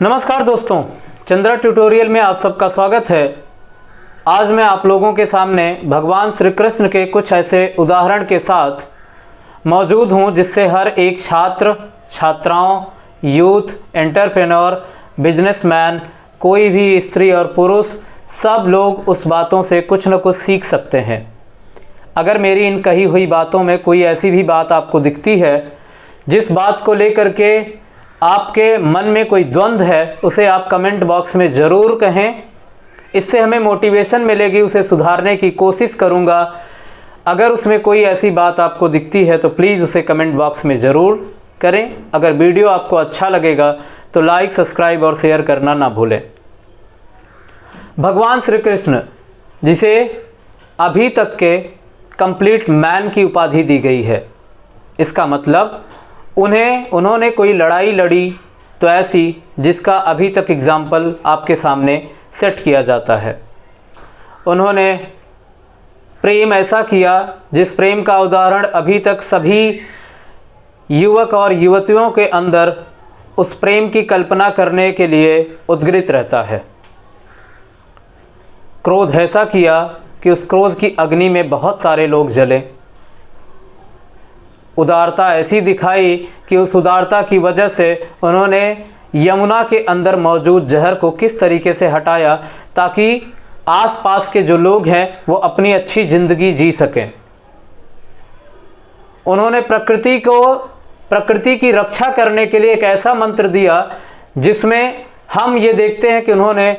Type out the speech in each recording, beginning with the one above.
नमस्कार दोस्तों, चंद्रा ट्यूटोरियल में आप सबका स्वागत है। आज मैं आप लोगों के सामने भगवान श्री कृष्ण के कुछ ऐसे उदाहरण के साथ मौजूद हूं जिससे हर एक छात्र, छात्राओं, यूथ, एंटरप्रेन्योर, बिजनेसमैन, कोई भी स्त्री और पुरुष, सब लोग उस बातों से कुछ न कुछ सीख सकते हैं। अगर मेरी इन कही हुई बातों में कोई ऐसी भी बात आपको दिखती है जिस बात को लेकर के आपके मन में कोई द्वंद्व है, उसे आप कमेंट बॉक्स में ज़रूर कहें। इससे हमें मोटिवेशन मिलेगी, उसे सुधारने की कोशिश करूँगा। अगर उसमें कोई ऐसी बात आपको दिखती है तो प्लीज़ उसे कमेंट बॉक्स में ज़रूर करें। अगर वीडियो आपको अच्छा लगेगा तो लाइक, सब्सक्राइब और शेयर करना ना भूलें। भगवान श्री कृष्ण, जिसे अभी तक के कंप्लीट मैन की उपाधि दी गई है, इसका मतलब उन्होंने कोई लड़ाई लड़ी तो ऐसी जिसका अभी तक एग्जाम्पल आपके सामने सेट किया जाता है। उन्होंने प्रेम ऐसा किया जिस प्रेम का उदाहरण अभी तक सभी युवक और युवतियों के अंदर उस प्रेम की कल्पना करने के लिए उद्ग्रित रहता है। क्रोध ऐसा किया कि उस क्रोध की अग्नि में बहुत सारे लोग जले। उदारता ऐसी दिखाई कि उस उदारता की वजह से उन्होंने यमुना के अंदर मौजूद जहर को किस तरीके से हटाया ताकि आसपास के जो लोग हैं वो अपनी अच्छी ज़िंदगी जी सकें। उन्होंने प्रकृति की रक्षा करने के लिए एक ऐसा मंत्र दिया जिसमें हम ये देखते हैं कि उन्होंने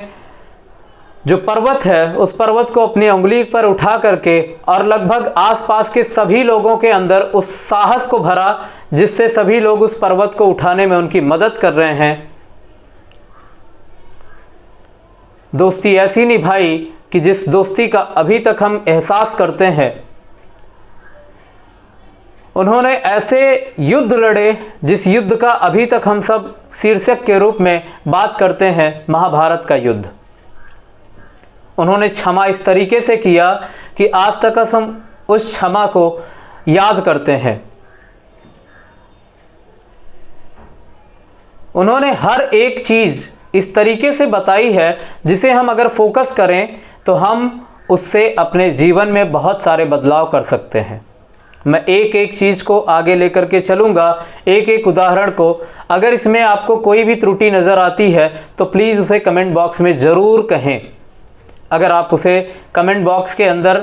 जो पर्वत है उस पर्वत को अपनी उंगली पर उठा करके और लगभग आसपास के सभी लोगों के अंदर उस साहस को भरा जिससे सभी लोग उस पर्वत को उठाने में उनकी मदद कर रहे हैं। दोस्ती ऐसी निभाई कि जिस दोस्ती का अभी तक हम एहसास करते हैं। उन्होंने ऐसे युद्ध लड़े जिस युद्ध का अभी तक हम सब शीर्षक के रूप में बात करते हैं, महाभारत का युद्ध। उन्होंने क्षमा इस तरीके से किया कि आज तक हम उस क्षमा को याद करते हैं। उन्होंने हर एक चीज़ इस तरीके से बताई है जिसे हम अगर फोकस करें तो हम उससे अपने जीवन में बहुत सारे बदलाव कर सकते हैं। मैं एक एक चीज़ को आगे लेकर के चलूँगा, एक एक उदाहरण को। अगर इसमें आपको कोई भी त्रुटि नज़र आती है तो प्लीज़ उसे कमेंट बॉक्स में ज़रूर कहें। अगर आप उसे कमेंट बॉक्स के अंदर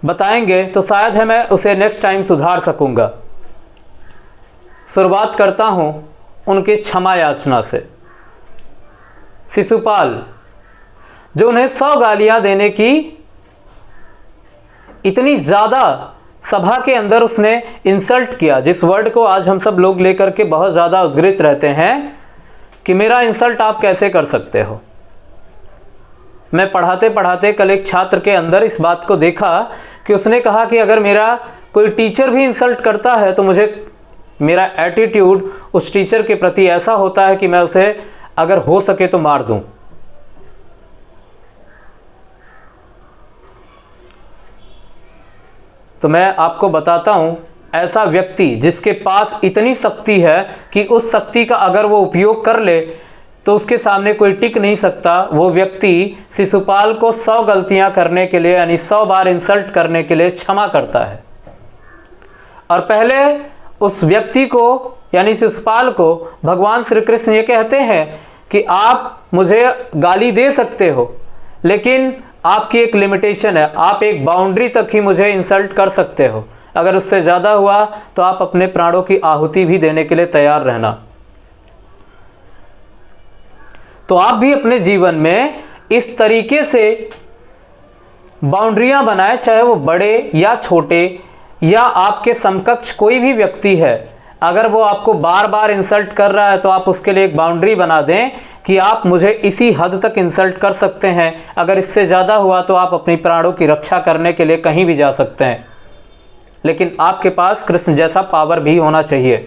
बताएंगे तो शायद है मैं उसे नेक्स्ट टाइम सुधार सकूंगा। शुरुआत करता हूं उनके क्षमा याचना से। शिशुपाल, जो उन्हें 100 गालियां देने की इतनी ज़्यादा सभा के अंदर उसने इंसल्ट किया, जिस वर्ड को आज हम सब लोग लेकर के बहुत ज़्यादा उद्ग्रित रहते हैं कि मेरा इंसल्ट आप कैसे कर सकते हो। मैं पढ़ाते पढ़ाते कल एक छात्र के अंदर इस बात को देखा कि उसने कहा कि अगर मेरा कोई टीचर भी इंसल्ट करता है तो मुझे मेरा एटीट्यूड उस टीचर के प्रति ऐसा होता है कि मैं उसे अगर हो सके तो मार दूं। तो मैं आपको बताता हूं, ऐसा व्यक्ति जिसके पास इतनी शक्ति है कि उस शक्ति का अगर वो उपयोग कर ले तो उसके सामने कोई टिक नहीं सकता, वो व्यक्ति शिशुपाल को 100 गलतियां करने के लिए यानी 100 बार इंसल्ट करने के लिए क्षमा करता है। और पहले उस व्यक्ति को यानी शिशुपाल को भगवान श्री कृष्ण ये कहते हैं कि आप मुझे गाली दे सकते हो, लेकिन आपकी एक लिमिटेशन है, आप एक बाउंड्री तक ही मुझे इंसल्ट कर सकते हो। अगर उससे ज़्यादा हुआ तो आप अपने प्राणों की आहुति भी देने के लिए तैयार रहना। तो आप भी अपने जीवन में इस तरीके से बाउंड्रियां बनाएं, चाहे वो बड़े या छोटे या आपके समकक्ष कोई भी व्यक्ति है। अगर वो आपको बार बार इंसल्ट कर रहा है तो आप उसके लिए एक बाउंड्री बना दें कि आप मुझे इसी हद तक इंसल्ट कर सकते हैं, अगर इससे ज़्यादा हुआ तो आप अपनी प्राणों की रक्षा करने के लिए कहीं भी जा सकते हैं। लेकिन आपके पास कृष्ण जैसा पावर भी होना चाहिए।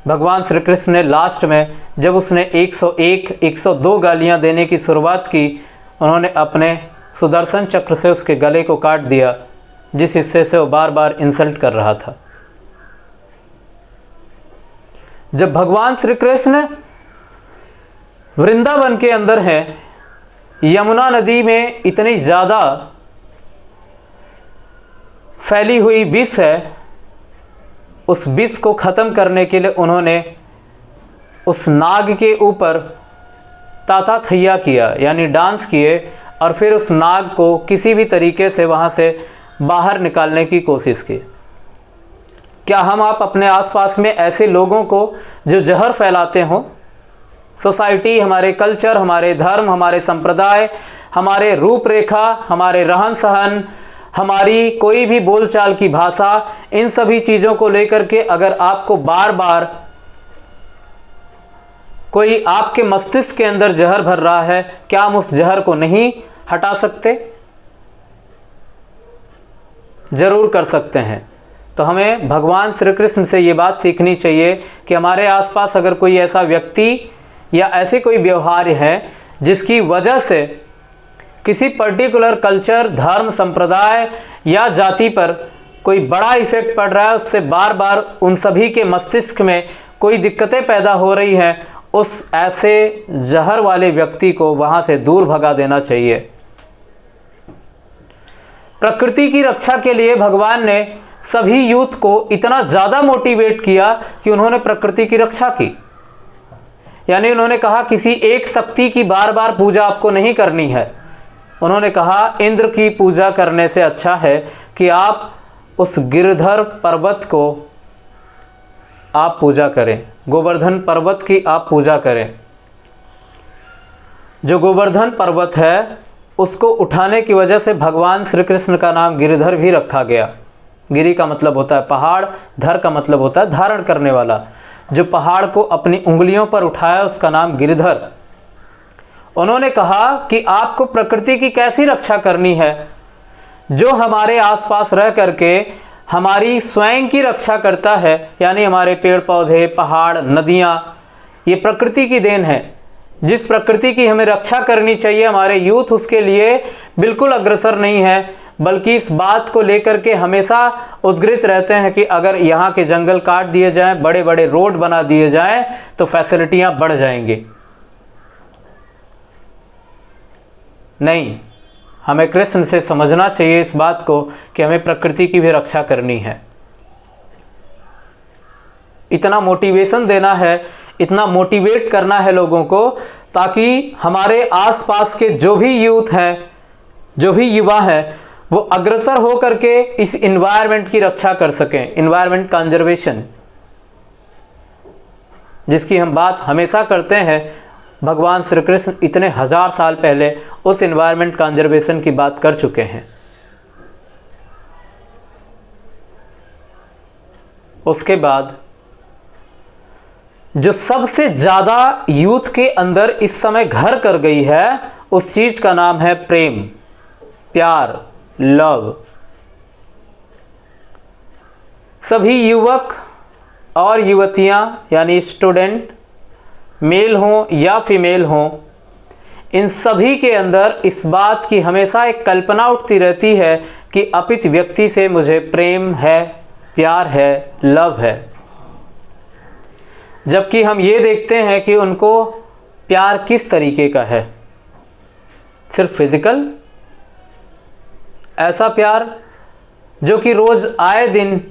भगवान श्री कृष्ण ने लास्ट में जब उसने 101, 102 गालियां देने की शुरुआत की, उन्होंने अपने सुदर्शन चक्र से उसके गले को काट दिया, जिस हिस्से से वो बार बार इंसल्ट कर रहा था। जब भगवान श्री कृष्ण वृंदावन के अंदर हैं, यमुना नदी में इतनी ज़्यादा फैली हुई विष है, उस विष को ख़त्म करने के लिए उन्होंने उस नाग के ऊपर ताता थैया किया, यानी डांस किए, और फिर उस नाग को किसी भी तरीके से वहाँ से बाहर निकालने की कोशिश की। क्या हम आप अपने आसपास में ऐसे लोगों को जो जहर फैलाते हों, सोसाइटी, हमारे कल्चर, हमारे धर्म, हमारे संप्रदाय, हमारे रूपरेखा, हमारे रहन सहन, हमारी कोई भी बोलचाल की भाषा, इन सभी चीज़ों को लेकर के अगर आपको बार बार कोई आपके मस्तिष्क के अंदर जहर भर रहा है, क्या हम उस जहर को नहीं हटा सकते? जरूर कर सकते हैं। तो हमें भगवान श्री कृष्ण से ये बात सीखनी चाहिए कि हमारे आसपास अगर कोई ऐसा व्यक्ति या ऐसे कोई व्यवहार है जिसकी वजह से किसी पर्टिकुलर कल्चर, धर्म, संप्रदाय या जाति पर कोई बड़ा इफेक्ट पड़ रहा है, उससे बार बार उन सभी के मस्तिष्क में कोई दिक्कतें पैदा हो रही हैं, उस ऐसे जहर वाले व्यक्ति को वहाँ से दूर भगा देना चाहिए। प्रकृति की रक्षा के लिए भगवान ने सभी यूथ को इतना ज़्यादा मोटिवेट किया कि उन्होंने प्रकृति की रक्षा की। यानी उन्होंने कहा किसी एक शक्ति की बार बार पूजा आपको नहीं करनी है। उन्होंने कहा इंद्र की पूजा करने से अच्छा है कि आप उस गिरधर पर्वत को आप पूजा करें, गोवर्धन पर्वत की आप पूजा करें। जो गोवर्धन पर्वत है उसको उठाने की वजह से भगवान श्री कृष्ण का नाम गिरिधर भी रखा गया। गिरि का मतलब होता है पहाड़, धर का मतलब होता है धारण करने वाला। जो पहाड़ को अपनी उंगलियों पर उठाया उसका नाम गिरिधर। उन्होंने कहा कि आपको प्रकृति की कैसी रक्षा करनी है, जो हमारे आसपास रह करके हमारी स्वयं की रक्षा करता है, यानी हमारे पेड़ पौधे, पहाड़, नदियाँ, ये प्रकृति की देन है। जिस प्रकृति की हमें रक्षा करनी चाहिए, हमारे यूथ उसके लिए बिल्कुल अग्रसर नहीं है, बल्कि इस बात को लेकर के हमेशा उद्ग्रित रहते हैं कि अगर यहाँ के जंगल काट दिए जाएं, बड़े बड़े रोड बना दिए जाएं, तो फैसिलिटियाँ बढ़ जाएंगी। नहीं, हमें कृष्ण से समझना चाहिए इस बात को कि हमें प्रकृति की भी रक्षा करनी है। इतना मोटिवेशन देना है, इतना मोटिवेट करना है लोगों को, ताकि हमारे आसपास के जो भी यूथ हैं, जो भी युवा हैं, वो अग्रसर हो करके इस इन्वायरमेंट की रक्षा कर सकें। इन्वायरमेंट कंजर्वेशन जिसकी हम बात हमेशा करते हैं, भगवान श्री कृष्ण इतने हजार साल पहले उस इन्वायरमेंट कंजर्वेशन की बात कर चुके हैं। उसके बाद जो सबसे ज़्यादा यूथ के अंदर इस समय घर कर गई है, उस चीज़ का नाम है प्रेम, प्यार, लव। सभी युवक और युवतियां यानी स्टूडेंट, मेल हों या फीमेल हों, इन सभी के अंदर इस बात की हमेशा एक कल्पना उठती रहती है कि अपित व्यक्ति से मुझे प्रेम है, प्यार है, लव है। जबकि हम ये देखते हैं कि उनको प्यार किस तरीके का है, सिर्फ फिजिकल, ऐसा प्यार जो कि रोज़ आए दिन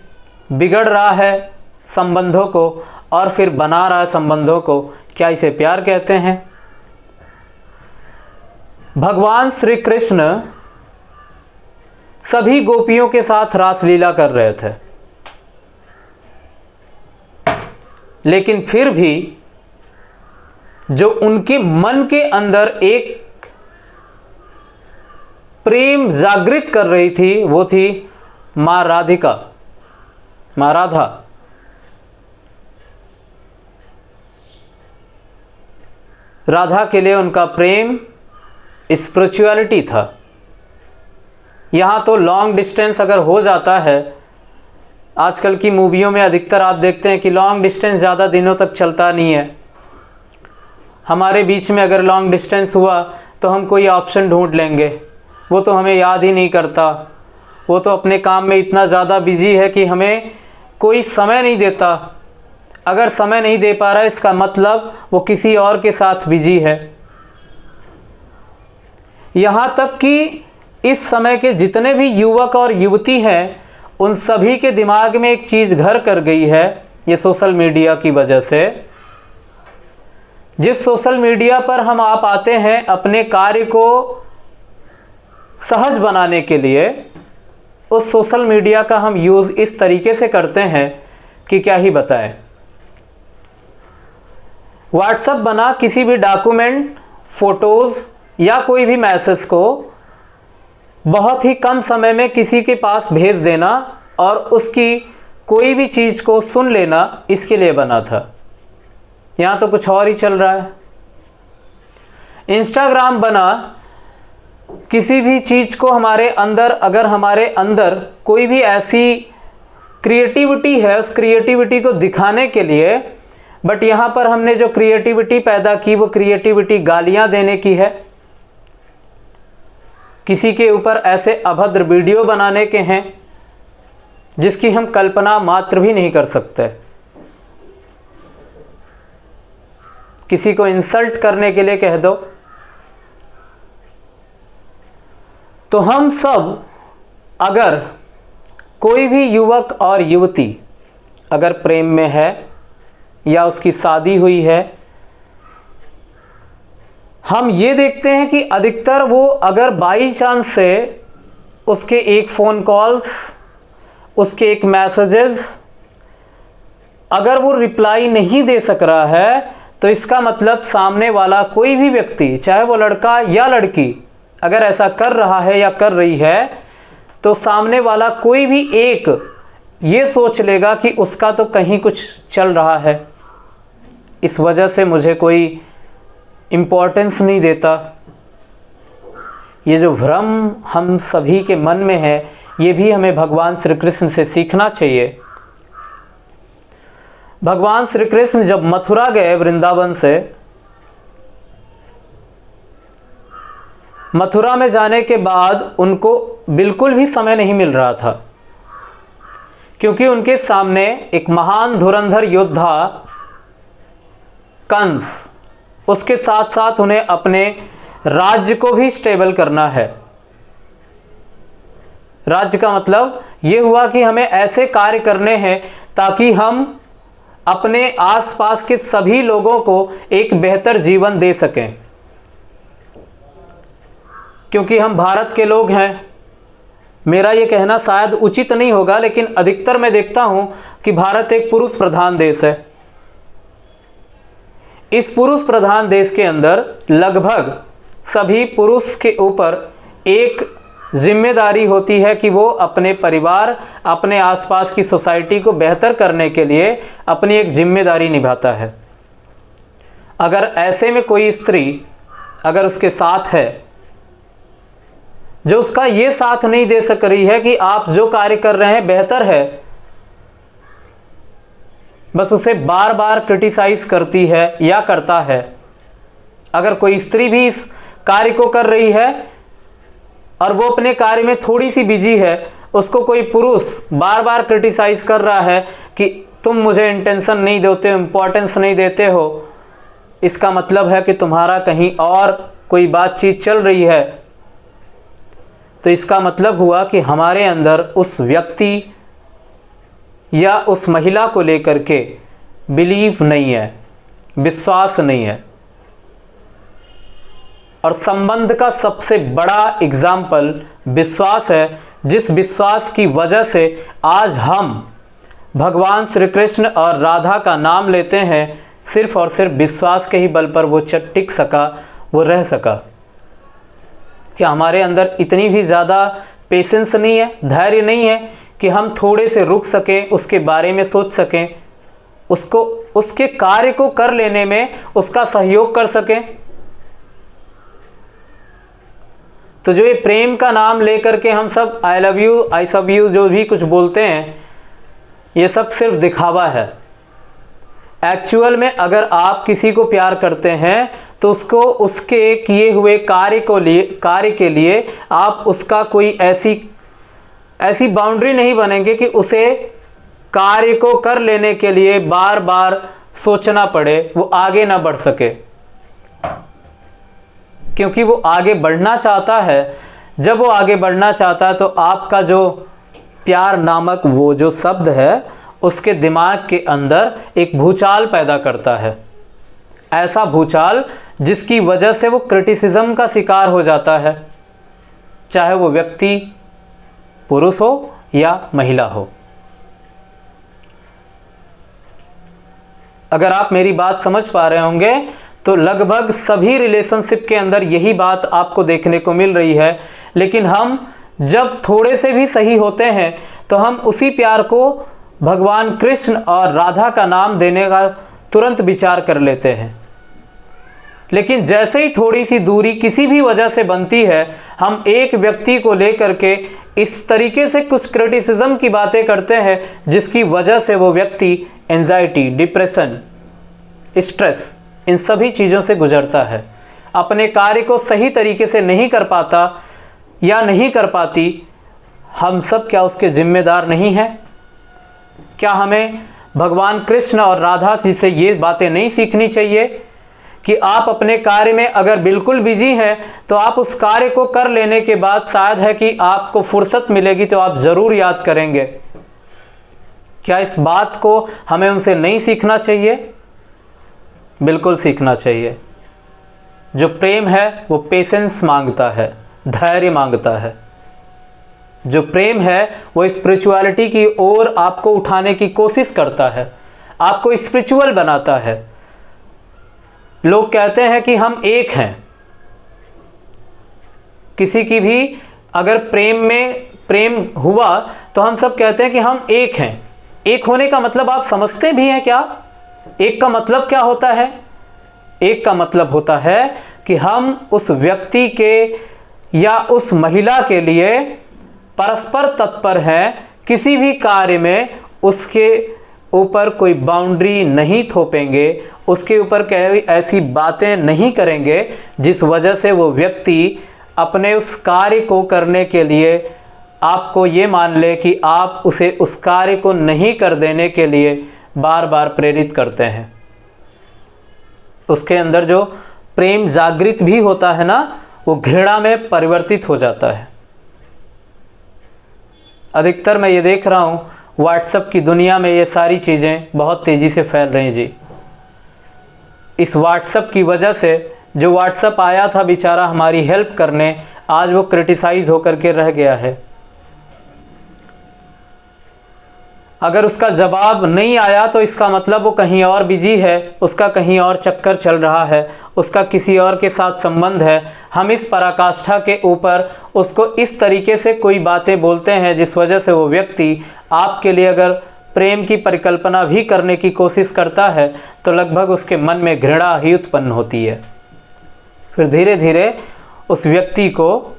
बिगड़ रहा है संबंधों को और फिर बना रहा है संबंधों को, क्या इसे प्यार कहते हैं? भगवान श्री कृष्ण सभी गोपियों के साथ रासलीला कर रहे थे, लेकिन फिर भी जो उनके मन के अंदर एक प्रेम जागृत कर रही थी, वो थी माँ राधिका, माँ राधा। राधा के लिए उनका प्रेम स्पिरिचुअलिटी था। यहाँ तो लॉन्ग डिस्टेंस अगर हो जाता है, आजकल की मूवियों में अधिकतर आप देखते हैं कि लॉन्ग डिस्टेंस ज़्यादा दिनों तक चलता नहीं है। हमारे बीच में अगर लॉन्ग डिस्टेंस हुआ तो हम कोई ऑप्शन ढूंढ लेंगे, वो तो हमें याद ही नहीं करता, वो तो अपने काम में इतना ज़्यादा बिजी है कि हमें कोई समय नहीं देता। अगर समय नहीं दे पा रहा है इसका मतलब वो किसी और के साथ बिजी है। यहाँ तक कि इस समय के जितने भी युवक और युवती हैं उन सभी के दिमाग में एक चीज़ घर कर गई है, ये सोशल मीडिया की वजह से। जिस सोशल मीडिया पर हम आप आते हैं अपने कार्य को सहज बनाने के लिए, उस सोशल मीडिया का हम यूज़ इस तरीके से करते हैं कि क्या ही बताएं। व्हाट्सएप बना किसी भी डॉक्यूमेंट, फोटोज़ या कोई भी मैसेज को बहुत ही कम समय में किसी के पास भेज देना और उसकी कोई भी चीज़ को सुन लेना, इसके लिए बना था। यहाँ तो कुछ और ही चल रहा है। इंस्टाग्राम बना किसी भी चीज़ को हमारे अंदर, अगर हमारे अंदर कोई भी ऐसी क्रिएटिविटी है उस क्रिएटिविटी को दिखाने के लिए, बट यहाँ पर हमने जो क्रिएटिविटी पैदा की वो क्रिएटिविटी गालियाँ देने की है, किसी के ऊपर ऐसे अभद्र वीडियो बनाने के हैं जिसकी हम कल्पना मात्र भी नहीं कर सकते, किसी को इंसल्ट करने के लिए कह दो। तो हम सब, अगर कोई भी युवक और युवती अगर प्रेम में है या उसकी शादी हुई है, हम ये देखते हैं कि अधिकतर वो अगर बाई चांस से उसके एक फ़ोन कॉल्स, उसके एक मैसेजेस अगर वो रिप्लाई नहीं दे सक रहा है, तो इसका मतलब सामने वाला कोई भी व्यक्ति, चाहे वो लड़का या लड़की, अगर ऐसा कर रहा है या कर रही है, तो सामने वाला कोई भी एक ये सोच लेगा कि उसका तो कहीं कुछ चल रहा है, इस वजह से मुझे कोई इम्पोर्टेंस नहीं देता। ये जो भ्रम हम सभी के मन में है, ये भी हमें भगवान श्री कृष्ण से सीखना चाहिए। भगवान श्री कृष्ण जब मथुरा गए वृंदावन से, मथुरा में जाने के बाद उनको बिल्कुल भी समय नहीं मिल रहा था, क्योंकि उनके सामने एक महान धुरंधर योद्धा कंस, उसके साथ साथ उन्हें अपने राज्य को भी स्टेबल करना है। राज्य का मतलब ये हुआ कि हमें ऐसे कार्य करने हैं ताकि हम अपने आसपास के सभी लोगों को एक बेहतर जीवन दे सकें, क्योंकि हम भारत के लोग हैं। मेरा ये कहना शायद उचित नहीं होगा, लेकिन अधिकतर मैं देखता हूं कि भारत एक पुरुष प्रधान देश है। इस पुरुष प्रधान देश के अंदर लगभग सभी पुरुष के ऊपर एक जिम्मेदारी होती है कि वो अपने परिवार, अपने आसपास की सोसाइटी को बेहतर करने के लिए अपनी एक जिम्मेदारी निभाता है। अगर ऐसे में कोई स्त्री अगर उसके साथ है जो उसका ये साथ नहीं दे सक रही है कि आप जो कार्य कर रहे हैं बेहतर है, बस उसे बार बार क्रिटिसाइज करती है या करता है। अगर कोई स्त्री भी इस कार्य को कर रही है और वो अपने कार्य में थोड़ी सी बिजी है, उसको कोई पुरुष बार बार क्रिटिसाइज कर रहा है कि तुम मुझे इंटेंशन नहीं देते हो, इम्पोर्टेंस नहीं देते हो, इसका मतलब है कि तुम्हारा कहीं और कोई बातचीत चल रही है। तो इसका मतलब हुआ कि हमारे अंदर उस व्यक्ति या उस महिला को लेकर के बिलीव नहीं है, विश्वास नहीं है। और संबंध का सबसे बड़ा एग्जाम्पल विश्वास है, जिस विश्वास की वजह से आज हम भगवान श्री कृष्ण और राधा का नाम लेते हैं। सिर्फ और सिर्फ विश्वास के ही बल पर वो टिक सका, वो रह सका। क्या हमारे अंदर इतनी भी ज़्यादा पेशेंस नहीं है, धैर्य नहीं है कि हम थोड़े से रुक सकें, उसके बारे में सोच सकें, उसको, उसके कार्य को कर लेने में उसका सहयोग कर सकें? तो जो ये प्रेम का नाम लेकर के हम सब आई लव यू, आई सब यू जो भी कुछ बोलते हैं, ये सब सिर्फ दिखावा है। एक्चुअल में अगर आप किसी को प्यार करते हैं तो उसको उसके किए हुए कार्य के लिए आप उसका कोई ऐसी बाउंड्री नहीं बनेंगे कि उसे कार्य को कर लेने के लिए बार बार सोचना पड़े, वो आगे ना बढ़ सके, क्योंकि वो आगे बढ़ना चाहता है। जब वो आगे बढ़ना चाहता है तो आपका जो प्यार नामक वो जो शब्द है उसके दिमाग के अंदर एक भूचाल पैदा करता है, ऐसा भूचाल जिसकी वजह से वो क्रिटिसिज्म का शिकार हो जाता है, चाहे वो व्यक्ति पुरुष हो या महिला हो। अगर आप मेरी बात समझ पा रहे होंगे तो लगभग सभी रिलेशनशिप के अंदर यही बात आपको देखने को मिल रही है। लेकिन हम जब थोड़े से भी सही होते हैं तो हम उसी प्यार को भगवान कृष्ण और राधा का नाम देने का तुरंत विचार कर लेते हैं। लेकिन जैसे ही थोड़ी सी दूरी किसी भी वजह से बनती है, हम एक व्यक्ति को लेकर के इस तरीके से कुछ क्रिटिसिज्म की बातें करते हैं जिसकी वजह से वो व्यक्ति एंजाइटी, डिप्रेशन, स्ट्रेस, इन सभी चीज़ों से गुजरता है, अपने कार्य को सही तरीके से नहीं कर पाता या नहीं कर पाती। हम सब क्या उसके जिम्मेदार नहीं हैं? क्या हमें भगवान कृष्ण और राधा जी से ये बातें नहीं सीखनी चाहिए कि आप अपने कार्य में अगर बिल्कुल बिजी हैं तो आप उस कार्य को कर लेने के बाद शायद है कि आपको फुर्सत मिलेगी तो आप ज़रूर याद करेंगे? क्या इस बात को हमें उनसे नहीं सीखना चाहिए? बिल्कुल सीखना चाहिए। जो प्रेम है वो पेशेंस मांगता है, धैर्य मांगता है। जो प्रेम है वो स्पिरिचुअलिटी की ओर आपको उठाने की कोशिश करता है, आपको स्पिरिचुअल बनाता है। लोग कहते हैं कि हम एक हैं। किसी की भी अगर प्रेम हुआ तो हम सब कहते हैं कि हम एक हैं। एक होने का मतलब आप समझते भी हैं क्या? एक का मतलब क्या होता है? एक का मतलब होता है कि हम उस व्यक्ति के या उस महिला के लिए परस्पर तत्पर हैं, किसी भी कार्य में उसके ऊपर कोई बाउंड्री नहीं थोपेंगे, उसके ऊपर कोई ऐसी बातें नहीं करेंगे जिस वजह से वो व्यक्ति अपने उस कार्य को करने के लिए आपको ये मान ले कि आप उसे उस कार्य को नहीं कर देने के लिए बार बार प्रेरित करते हैं। उसके अंदर जो प्रेम जागृत भी होता है ना, वो घृणा में परिवर्तित हो जाता है। अधिकतर मैं ये देख रहा हूँ व्हाट्सएप की दुनिया में ये सारी चीज़ें बहुत तेज़ी से फैल रही हैं जी। इस व्हाट्सएप की वजह से जो व्हाट्सएप आया था बेचारा हमारी हेल्प करने, आज वो क्रिटिसाइज़ होकर के रह गया है। अगर उसका जवाब नहीं आया तो इसका मतलब वो कहीं और बिजी है, उसका कहीं और चक्कर चल रहा है, उसका किसी और के साथ संबंध है। हम इस पराकाष्ठा के ऊपर उसको इस तरीके से कोई बातें बोलते हैं जिस वजह से वो व्यक्ति आपके लिए अगर प्रेम की परिकल्पना भी करने की कोशिश करता है तो लगभग उसके मन में घृणा ही उत्पन्न होती है। फिर धीरे धीरे उस व्यक्ति को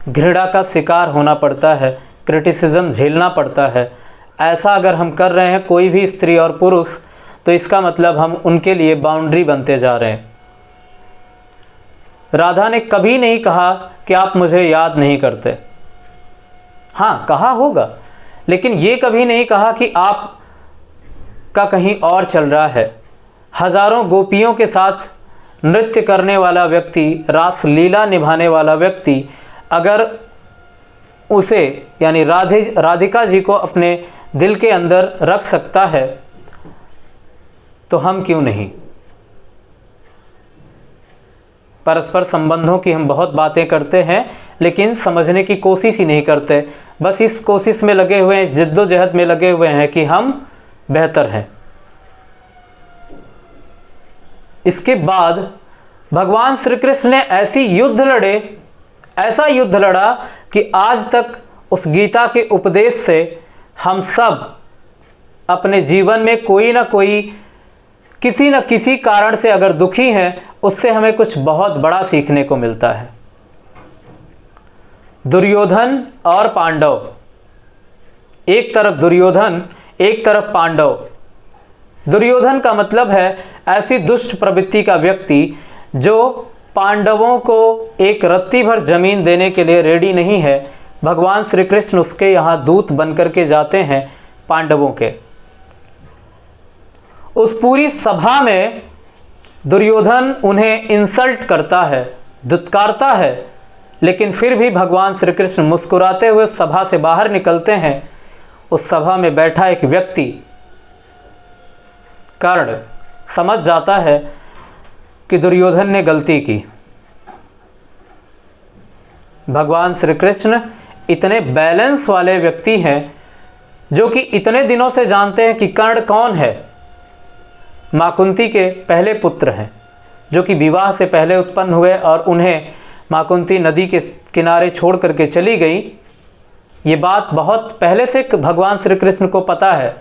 घृणा का शिकार होना पड़ता है, क्रिटिसिज्म झेलना पड़ता है। ऐसा अगर हम कर रहे हैं कोई भी स्त्री और पुरुष, तो इसका मतलब हम उनके लिए बाउंड्री बनते जा रहे हैं। राधा ने कभी नहीं कहा कि आप मुझे याद नहीं करते। हाँ, कहा होगा, लेकिन ये कभी नहीं कहा कि आप का कहीं और चल रहा है। हजारों गोपियों के साथ नृत्य करने वाला व्यक्ति, रास लीला निभाने वाला व्यक्ति अगर उसे यानी राधिका जी को अपने दिल के अंदर रख सकता है तो हम क्यों नहीं? परस्पर संबंधों की हम बहुत बातें करते हैं लेकिन समझने की कोशिश ही नहीं करते। बस इस कोशिश में लगे हुए हैं, इस जिद्दोजहद में लगे हुए हैं कि हम बेहतर हैं। इसके बाद भगवान श्री कृष्ण ने ऐसा युद्ध लड़ा कि आज तक उस गीता के उपदेश से हम सब अपने जीवन में कोई ना कोई किसी न किसी कारण से अगर दुखी हैं, उससे हमें कुछ बहुत बड़ा सीखने को मिलता है। दुर्योधन और पांडव, एक तरफ दुर्योधन एक तरफ पांडव। दुर्योधन का मतलब है ऐसी दुष्ट प्रवृत्ति का व्यक्ति जो पांडवों को एक रत्ती भर जमीन देने के लिए रेडी नहीं है, भगवान श्री कृष्ण उसके यहाँ दूत बनकर के जाते हैं पांडवों के। उस पूरी सभा में दुर्योधन उन्हें इंसल्ट करता है, दुत्कारता है, लेकिन फिर भी भगवान श्री कृष्ण मुस्कुराते हुए सभा से बाहर निकलते हैं। उस सभा में बैठा एक व्यक्ति कर्ण समझ जाता है कि दुर्योधन ने गलती की। भगवान श्री कृष्ण इतने बैलेंस वाले व्यक्ति हैं जो कि इतने दिनों से जानते हैं कि कर्ण कौन है। मां कुंती के पहले पुत्र हैं जो कि विवाह से पहले उत्पन्न हुए और उन्हें मां कुंती नदी के किनारे छोड़ करके चली गई। ये बात बहुत पहले से भगवान श्री कृष्ण को पता है,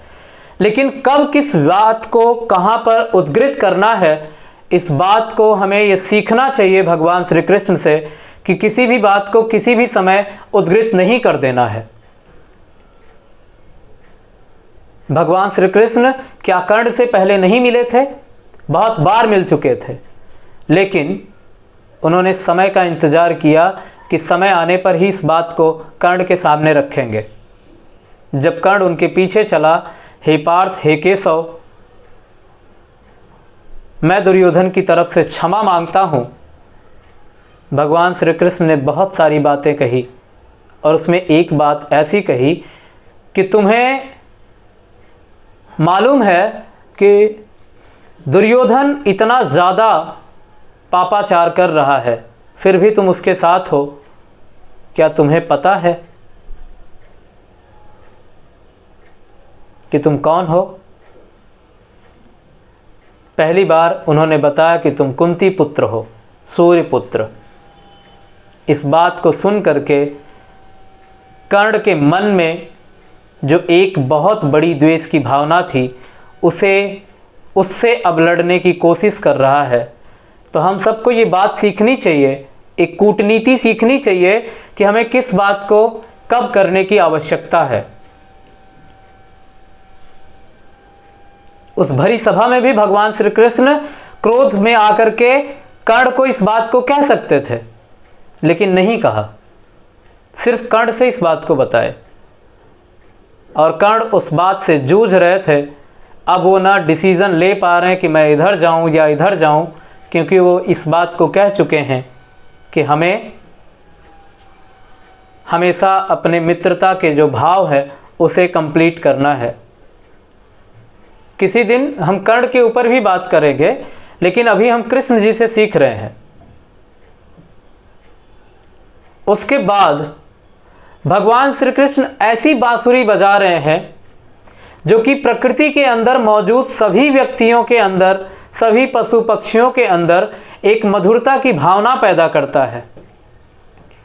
लेकिन कब किस बात को कहाँ पर उद्धृत करना है, इस बात को हमें ये सीखना चाहिए भगवान श्री कृष्ण से कि किसी भी बात को किसी भी समय उद्धृत नहीं कर देना है। भगवान श्री कृष्ण क्या कर्ण से पहले नहीं मिले थे? बहुत बार मिल चुके थे, लेकिन उन्होंने समय का इंतजार किया कि समय आने पर ही इस बात को कर्ण के सामने रखेंगे। जब कर्ण उनके पीछे चला, हे पार्थ, हे केशव, मैं दुर्योधन की तरफ से क्षमा मांगता हूँ। भगवान श्री कृष्ण ने बहुत सारी बातें कही और उसमें एक बात ऐसी कही कि तुम्हें मालूम है कि दुर्योधन इतना ज़्यादा पापाचार कर रहा है, फिर भी तुम उसके साथ हो। क्या तुम्हें पता है कि तुम कौन हो? पहली बार उन्होंने बताया कि तुम कुंती पुत्र हो, सूर्य पुत्र। इस बात को सुन करके कर्ण के मन में जो एक बहुत बड़ी द्वेष की भावना थी, उससे अब लड़ने की कोशिश कर रहा है। तो हम सबको ये बात सीखनी चाहिए, एक कूटनीति सीखनी चाहिए कि हमें किस बात को कब करने की आवश्यकता है। उस भरी सभा में भी भगवान श्री कृष्ण क्रोध में आकर के कर्ण को इस बात को कह सकते थे, लेकिन नहीं कहा, सिर्फ कर्ण से इस बात को बताए। और कर्ण उस बात से जूझ रहे थे। अब वो ना डिसीज़न ले पा रहे हैं कि मैं इधर जाऊं या इधर जाऊं, क्योंकि वो इस बात को कह चुके हैं कि हमें हमेशा अपने मित्रता के जो भाव है उसे कंप्लीट करना है। किसी दिन हम कर्ण के ऊपर भी बात करेंगे, लेकिन अभी हम कृष्ण जी से सीख रहे हैं। उसके बाद भगवान श्री कृष्ण ऐसी बांसुरी बजा रहे हैं जो कि प्रकृति के अंदर मौजूद सभी व्यक्तियों के अंदर, सभी पशु पक्षियों के अंदर एक मधुरता की भावना पैदा करता है।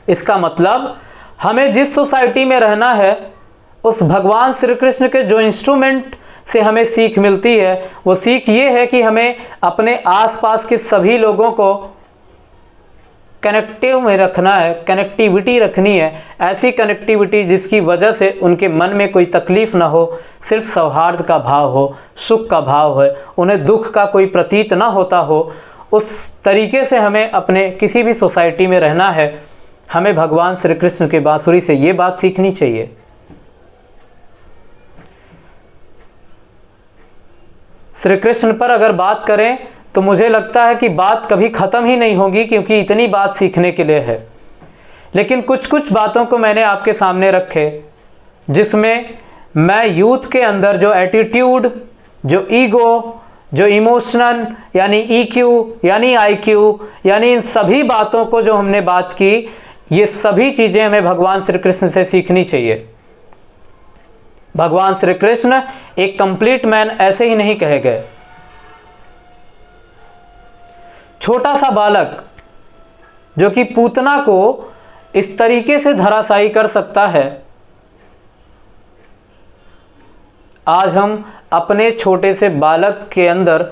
इसका मतलब हमें जिस सोसाइटी में रहना है, उस भगवान श्री कृष्ण के जो इंस्ट्रूमेंट से हमें सीख मिलती है, वो सीख ये है कि हमें अपने आसपास के सभी लोगों को कनेक्टिव में रखना है, कनेक्टिविटी रखनी है। ऐसी कनेक्टिविटी जिसकी वजह से उनके मन में कोई तकलीफ़ ना हो, सिर्फ सौहार्द का भाव हो, सुख का भाव हो, उन्हें दुख का कोई प्रतीत ना होता हो। उस तरीके से हमें अपने किसी भी सोसाइटी में रहना है। हमें भगवान श्री कृष्ण के बांसुरी से ये बात सीखनी चाहिए। श्री कृष्ण पर अगर बात करें तो मुझे लगता है कि बात कभी ख़त्म ही नहीं होगी, क्योंकि इतनी बात सीखने के लिए है। लेकिन कुछ कुछ बातों को मैंने आपके सामने रखे, जिसमें मैं यूथ के अंदर जो एटीट्यूड, जो ईगो, जो इमोशनल यानी ईक्यू यानी आईक्यू, यानी इन सभी बातों को जो हमने बात की, ये सभी चीज़ें हमें भगवान श्री कृष्ण से सीखनी चाहिए। भगवान श्री कृष्ण एक कंप्लीट मैन ऐसे ही नहीं कहे गए। छोटा सा बालक जो कि पूतना को इस तरीके से धराशायी कर सकता है, आज हम अपने छोटे से बालक के अंदर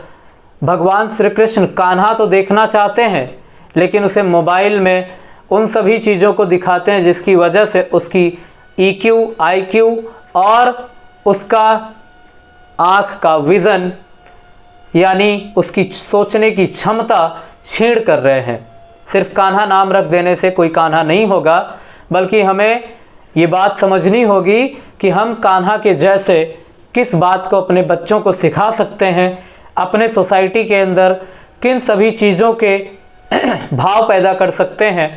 भगवान श्री कृष्ण कान्हा तो देखना चाहते हैं, लेकिन उसे मोबाइल में उन सभी चीज़ों को दिखाते हैं जिसकी वजह से उसकी ईक्यू, आईक्यू और उसका आँख का विज़न यानी उसकी सोचने की क्षमता छीण कर रहे हैं। सिर्फ कान्हा नाम रख देने से कोई कान्हा नहीं होगा, बल्कि हमें ये बात समझनी होगी कि हम कान्हा के जैसे किस बात को अपने बच्चों को सिखा सकते हैं, अपने सोसाइटी के अंदर किन सभी चीज़ों के भाव पैदा कर सकते हैं।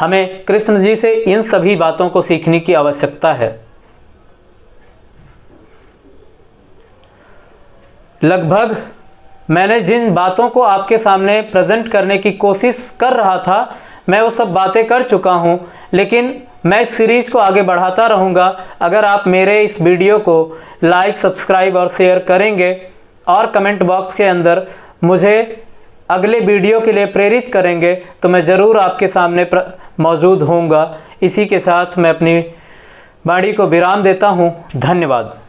हमें कृष्ण जी से इन सभी बातों को सीखने की आवश्यकता है। लगभग मैंने जिन बातों को आपके सामने प्रेजेंट करने की कोशिश कर रहा था, मैं वो सब बातें कर चुका हूँ, लेकिन मैं इस सीरीज़ को आगे बढ़ाता रहूँगा। अगर आप मेरे इस वीडियो को लाइक, सब्सक्राइब और शेयर करेंगे और कमेंट बॉक्स के अंदर मुझे अगले वीडियो के लिए प्रेरित करेंगे, तो मैं ज़रूर आपके सामने मौजूद होऊंगा। इसी के साथ मैं अपनी वाणी को विराम देता हूँ। धन्यवाद।